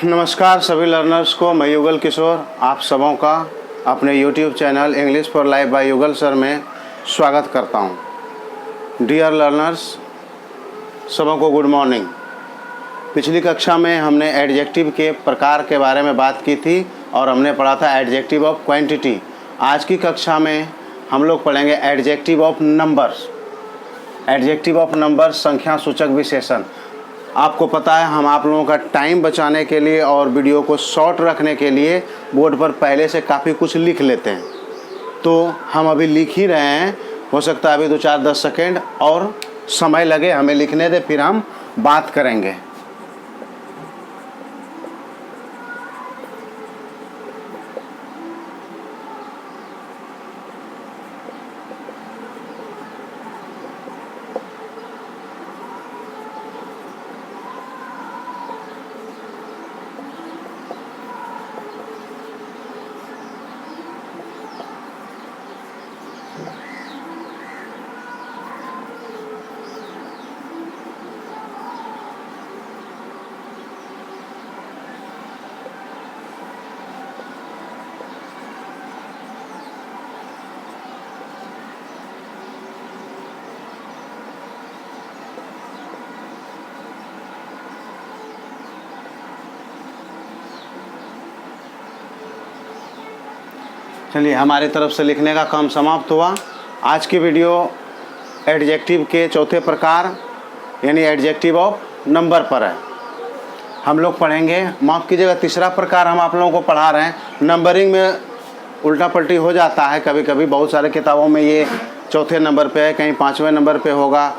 नमस्कार सभी लर्नर्स को। मैं युगल किशोर आप सबों का अपने YouTube channel English for life by Yugal sir में स्वागत करता हूं। डियर लर्नर्स, सबों को गुड मॉर्निंग। पिछली कक्षा में हमने एडजेक्टिव के प्रकार के बारे में बात की थी और हमने पढ़ा था एडजेक्टिव ऑफ क्वांटिटी। आज की कक्षा में हम लोग पढ़ेंगे adjective of numbers. Adjective of numbers संख्या सूचक विशेषण। आपको पता है हम आप लोगों का टाइम बचाने के लिए और वीडियो को शॉर्ट रखने के लिए बोर्ड पर पहले से काफ़ी कुछ लिख लेते हैं, तो हम अभी लिख ही रहे हैं। हो सकता है अभी 2-4-10 सेकेंड और समय लगे, हमें लिखने दे, फिर हम बात करेंगे। चलिए, हमारी तरफ से लिखने का काम समाप्त हुआ। आज की वीडियो एडजेक्टिव के चौथे प्रकार यानी एडजेक्टिव ऑफ नंबर पर है। हम लोग पढ़ेंगे, माफ़ कीजिएगा, तीसरा प्रकार हम आप लोगों को पढ़ा रहे हैं। नंबरिंग में उल्टा पलटी हो जाता है कभी कभी, बहुत सारे किताबों में ये चौथे नंबर पे है, कहीं 5वें नंबर पे होगा।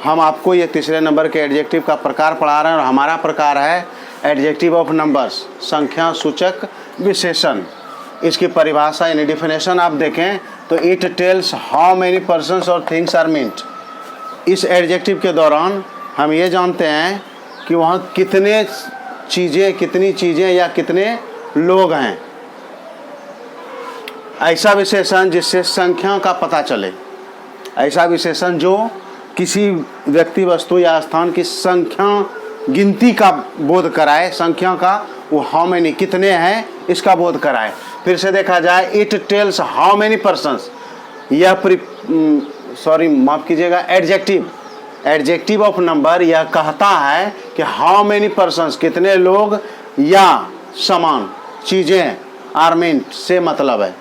हम आपको ये तीसरे नंबर के एडजेक्टिव का प्रकार पढ़ा रहे हैं और हमारा प्रकार है एडजेक्टिव ऑफ नंबर्स, संख्या सूचक विशेषण। इसकी परिभाषा यानी डिफिनेशन आप देखें तो it tells how many persons और थिंग्स आर मीन्ट। इस एडजेक्टिव के दौरान हम ये जानते हैं कि वहाँ कितनी चीज़ें या कितने लोग हैं। ऐसा विशेषण जिससे संख्या का पता चले, ऐसा विशेषण जो किसी व्यक्ति, वस्तु या स्थान की संख्या, गिनती का बोध कराए, संख्या का, वो हाउ मेनी कितने हैं इसका बोध कराए। फिर से देखा जाए, it tells how many persons, यह माफ़ कीजिएगा, एडजेक्टिव ऑफ नंबर यह कहता है कि हाउ मेनी पर्सन्स कितने लोग या समान चीज़ें, आर्मेंट से मतलब है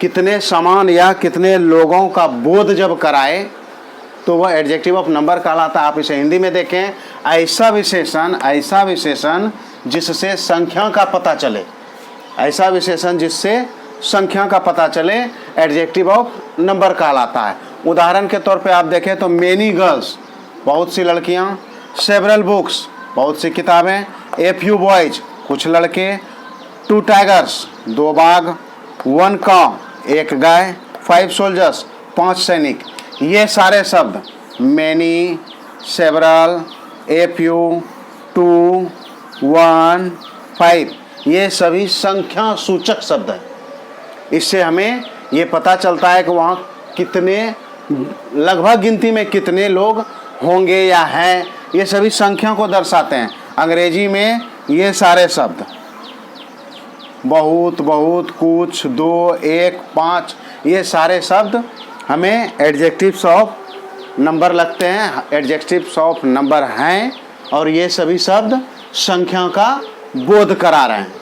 कितने समान या कितने लोगों का बोध जब कराए तो वह एडजेक्टिव ऑफ नंबर कहलाता है। आप इसे हिंदी में देखें, ऐसा विशेषण जिससे संख्या का पता चले, ऐसा विशेषण जिससे संख्या का पता चले एडजेक्टिव ऑफ नंबर कहलाता है। उदाहरण के तौर पे आप देखें तो मेनी गर्ल्स, बहुत सी लड़कियां, सेवरल बुक्स, बहुत सी किताबें, ए फ्यू बॉयज, कुछ लड़के, 2 टाइगर्स, 2 बाघ, 1 काउ, 1 गाय, 5 सोल्जर्स, 5 सैनिक। ये सारे शब्द मेनी, सेवरल, ए फ्यू, 2, 1, 5, ये सभी संख्या सूचक शब्द हैं। इससे हमें ये पता चलता है कि वहाँ कितने, लगभग गिनती में कितने लोग होंगे या हैं, ये सभी संख्या को दर्शाते हैं। अंग्रेजी में ये सारे शब्द बहुत, कुछ, 2, 1, 5, ये सारे शब्द हमें एडजेक्टिव्स ऑफ नंबर लगते हैं, एडजेक्टिव्स ऑफ नंबर हैं और ये सभी शब्द संख्या का बोध करा रहे हैं।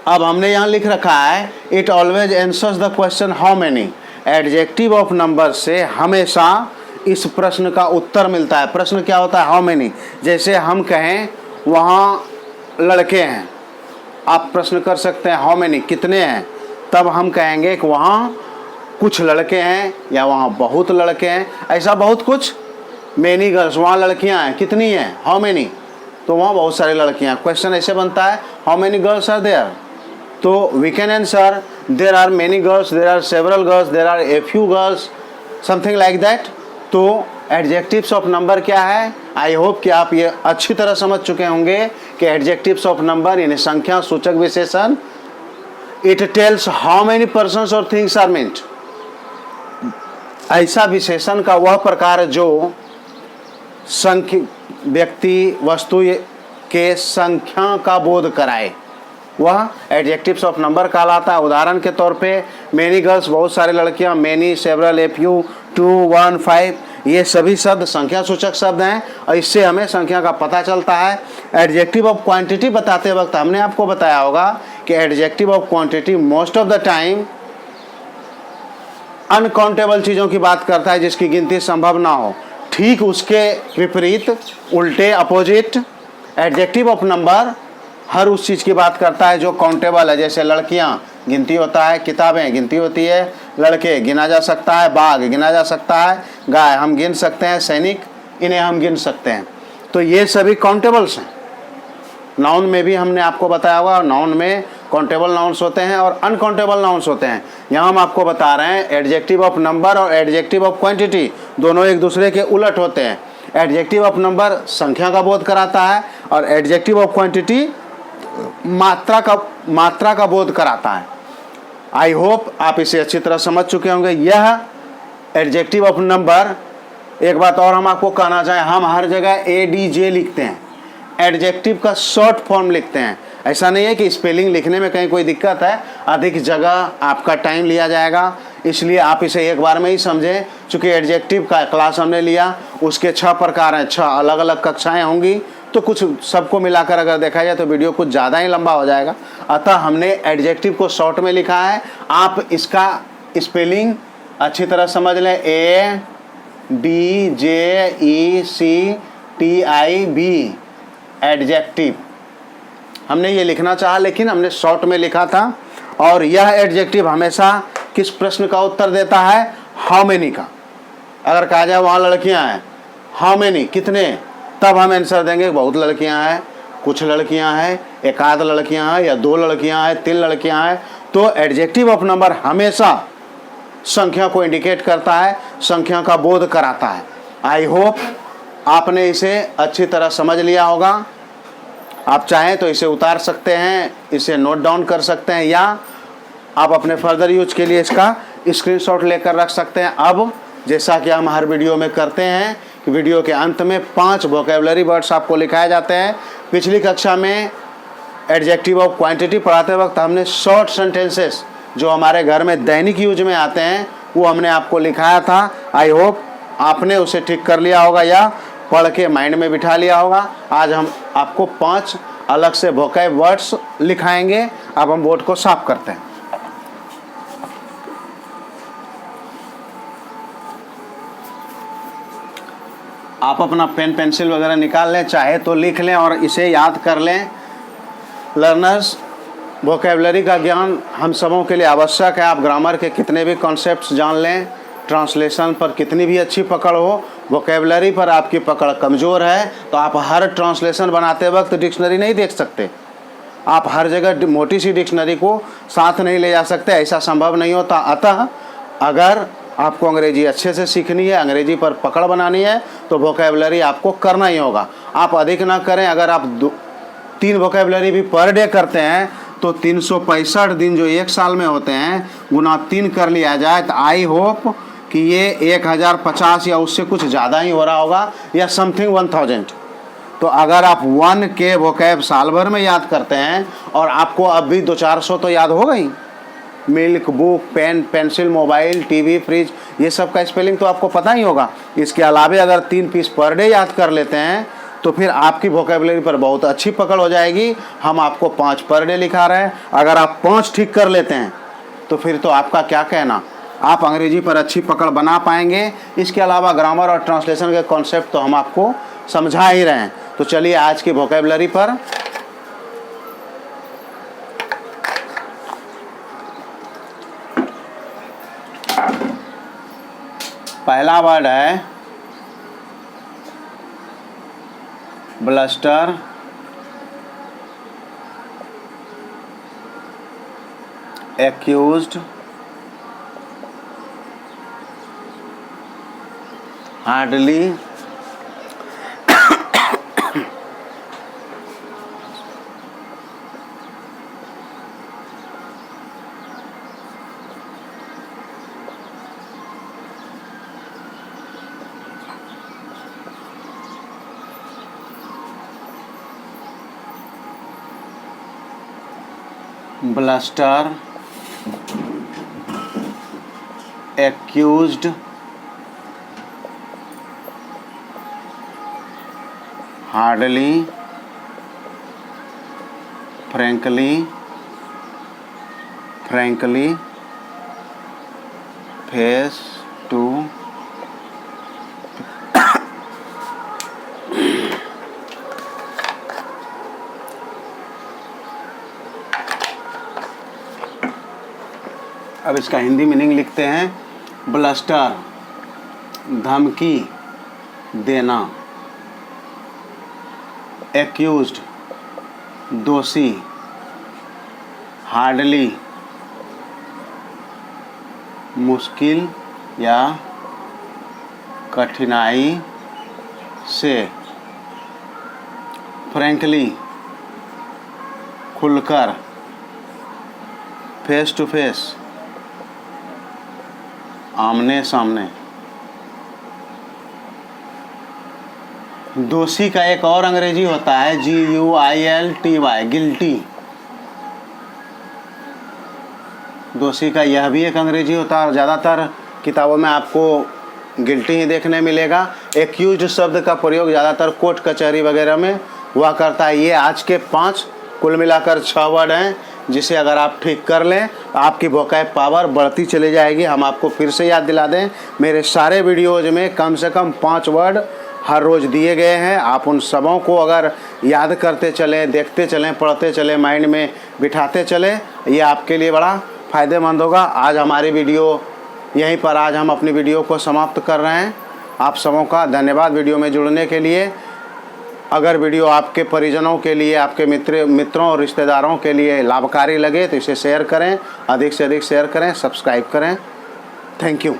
अब हमने यहाँ लिख रखा है it always answers the question how many. Adjective of number से हमेशा इस प्रश्न का उत्तर मिलता है। प्रश्न क्या होता है? How many. जैसे हम कहें वहाँ लड़के हैं, आप प्रश्न कर सकते हैं हाउ मेनी, कितने हैं, तब हम कहेंगे कि वहाँ कुछ लड़के हैं या वहाँ बहुत लड़के हैं। ऐसा बहुत कुछ, मेनी गर्ल्स, वहाँ लड़कियाँ हैं, कितनी हैं, हाउ मेनी, तो वहाँ बहुत सारी लड़कियाँ। क्वेश्चन ऐसे बनता है how many girls are there, तो we can answer there are many girls, there are several girls, there are a few girls, something like that. तो एडजेक्टिव्स ऑफ नंबर क्या है? आई होप कि आप ये अच्छी तरह समझ चुके होंगे कि एडजेक्टिव्स ऑफ नंबर यानी संख्या सूचक विशेषण, it tells how many persons और थिंग्स आर मीन्ट। ऐसा विशेषण का वह प्रकार जो संख्या, व्यक्ति, वस्तु के संख्या का बोध कराए, वह एडजेक्टिव्स ऑफ नंबर कहलाता है। उदाहरण के तौर पे मेनी गर्ल्स, बहुत सारी लड़कियां, मेनी, सेवरल, ए फ्यू, 2, 1, 5, ये सभी शब्द संख्या सूचक शब्द हैं और इससे हमें संख्या का पता चलता है। एडजेक्टिव ऑफ क्वांटिटी बताते वक्त हमने आपको बताया होगा कि adjective of quantity most of the time uncountable चीज़ों की बात करता है जिसकी गिनती संभव ना हो। ठीक उसके विपरीत, उल्टे, अपोजिट, एडजेक्टिव ऑफ नंबर हर उस चीज़ की बात करता है जो काउंटेबल है। जैसे लड़कियां गिनती होता है, किताबें गिनती होती है, लड़के गिना जा सकता है, बाघ गिना जा सकता है, गाय हम गिन सकते हैं, सैनिक इन्हें हम गिन सकते हैं। तो ये सभी काउंटेबल्स हैं। नाउन में भी हमने आपको बताया हुआ, नाउन में काउंटेबल नाउन्स होते हैं और अनकाउंटेबल नाउन्स होते हैं। यहाँ हम आपको बता रहे हैं एडजेक्टिव ऑफ नंबर और एडजेक्टिव ऑफ क्वांटिटी दोनों एक दूसरे के उलट होते हैं। एडजेक्टिव ऑफ नंबर संख्या का बोध कराता है और एडजेक्टिव ऑफ क्वांटिटी मात्रा का बोध कराता है। आई होप आप इसे अच्छी तरह समझ चुके होंगे। यह एडजेक्टिव ऑफ नंबर, एक बात और हम आपको कहना चाहें, हम हर जगह ADJ लिखते हैं, एडजेक्टिव का शॉर्ट फॉर्म लिखते हैं। ऐसा नहीं है कि स्पेलिंग लिखने में कहीं कोई दिक्कत है, अधिक जगह आपका टाइम लिया जाएगा, इसलिए आप इसे एक बार में ही समझें। चूँकि एडजेक्टिव का क्लास हमने लिया, उसके 6 प्रकार हैं, 6 अलग अलग कक्षाएं होंगी, तो कुछ सबको मिलाकर अगर देखा जाए तो वीडियो कुछ ज़्यादा ही लंबा हो जाएगा। अतः हमने एडजेक्टिव को शॉर्ट में लिखा है। आप इसका स्पेलिंग अच्छी तरह समझ लें, ADJECTIV, एडजेक्टिव हमने ये लिखना चाहा लेकिन हमने शॉर्ट में लिखा था। और यह एडजेक्टिव हमेशा किस प्रश्न का उत्तर देता है? हाउ मेनी का। अगर कहा जाए वहाँ लड़कियाँ हैं, हाउ मेनी, कितने, तब हम आंसर देंगे बहुत लड़कियां हैं, कुछ लड़कियां हैं, एक आध लड़कियां हैं, या 2 लड़कियां हैं, 3 लड़कियां हैं। तो एडजेक्टिव ऑफ नंबर हमेशा संख्या को इंडिकेट करता है, संख्या का बोध कराता है। आई होप आपने इसे अच्छी तरह समझ लिया होगा। आप चाहें तो इसे उतार सकते हैं, इसे नोट डाउन कर सकते हैं, या आप अपने फर्दर यूज के लिए इसका स्क्रीनशॉट लेकर रख सकते हैं। अब जैसा कि हम हर वीडियो में करते हैं कि वीडियो के अंत में 5 वोकैबुलरी वर्ड्स आपको लिखाए जाते हैं। पिछली कक्षा में एडजेक्टिव ऑफ क्वांटिटी पढ़ाते वक्त हमने शॉर्ट सेंटेंसेस जो हमारे घर में दैनिक यूज में आते हैं वो हमने आपको लिखाया था। आई होप आपने उसे ठीक कर लिया होगा या पढ़ के माइंड में बिठा लिया होगा। आज हम आपको 5 अलग से वोकैब वर्ड्स लिखाएंगे। अब हम बोर्ड को साफ करते हैं। आप अपना पेन पेंसिल वगैरह निकाल लें, चाहे तो लिख लें और इसे याद कर लें। लर्नर्स, वोकैबुलरी का ज्ञान हम सबों के लिए आवश्यक है। आप ग्रामर के कितने भी कॉन्सेप्ट्स जान लें, ट्रांसलेशन पर कितनी भी अच्छी पकड़ हो, वोकैबुलरी पर आपकी पकड़ कमज़ोर है तो आप हर ट्रांसलेशन बनाते वक्त डिक्शनरी नहीं देख सकते। आप हर जगह मोटी सी डिक्शनरी को साथ नहीं ले जा सकते, ऐसा संभव नहीं होता। अतः अगर आपको अंग्रेजी अच्छे से सीखनी है, अंग्रेजी पर पकड़ बनानी है, तो वोकैबुलरी आपको करना ही होगा। आप अधिक ना करें। अगर आप 3 वोकैबुलरी भी पर डे करते हैं तो 365 दिन जो एक साल में होते हैं गुना 3 कर लिया जाए तो आई होप कि ये 1050 या उससे कुछ ज़्यादा ही हो रहा होगा, या समथिंग 1000। तो अगर आप 1K वोकैब साल भर में याद करते हैं और आपको अब भी 200-400 तो याद होगा ही। Milk, book, pen, pencil, mobile, TV, fridge, ये सब का स्पेलिंग तो आपको पता ही होगा। इसके अलावा अगर 3 पीस पर डे याद कर लेते हैं तो फिर आपकी वोकैबुलरी पर बहुत अच्छी पकड़ हो जाएगी। हम आपको 5 पर डे लिखा रहे हैं। अगर आप 5 ठीक कर लेते हैं तो फिर तो आपका क्या कहना, आप अंग्रेजी पर अच्छी पकड़ बना पाएंगे। इसके अलावा ग्रामर और ट्रांसलेशन के कॉन्सेप्ट तो हम आपको समझा ही रहे हैं। तो चलिए आज की वोकैबुलरी पर पहला वर्ड है bluster, accused, hardly, bluster, accused, hardly, frankly, face to अब इसका हिंदी मीनिंग लिखते हैं। ब्लस्टर, धमकी देना, एक्यूज्ड, दोषी, हार्डली, मुश्किल या कठिनाई से, फ्रैंकली, खुलकर, फेस टू फेस, आमने सामने। दोषी का एक और अंग्रेजी होता है GUILTY, गिल्टी। दोषी का यह भी एक अंग्रेजी होता है और ज़्यादातर किताबों में आपको गिल्टी ही देखने मिलेगा। एक्यूज्ड शब्द का प्रयोग ज़्यादातर कोर्ट कचहरी वगैरह में हुआ करता है। ये आज के 5 कुल मिलाकर 6 वर्ड हैं, जिसे अगर आप ठीक कर लें तो आपकी वोकैब पावर बढ़ती चली जाएगी। हम आपको फिर से याद दिला दें, मेरे सारे वीडियोज़ में कम से कम 5 वर्ड हर रोज़ दिए गए हैं। आप उन सबों को अगर याद करते चलें, देखते चलें, पढ़ते चलें, माइंड में बिठाते चलें, ये आपके लिए बड़ा फ़ायदेमंद होगा। आज हमारी वीडियो यहीं पर आज हम अपनी वीडियो को समाप्त कर रहे हैं। आप सबों का धन्यवाद वीडियो में जुड़ने के लिए। अगर वीडियो आपके परिजनों के लिए, आपके मित्रों और रिश्तेदारों के लिए लाभकारी लगे तो इसे शेयर करें, अधिक से अधिक शेयर करें, सब्सक्राइब करें। Thank you.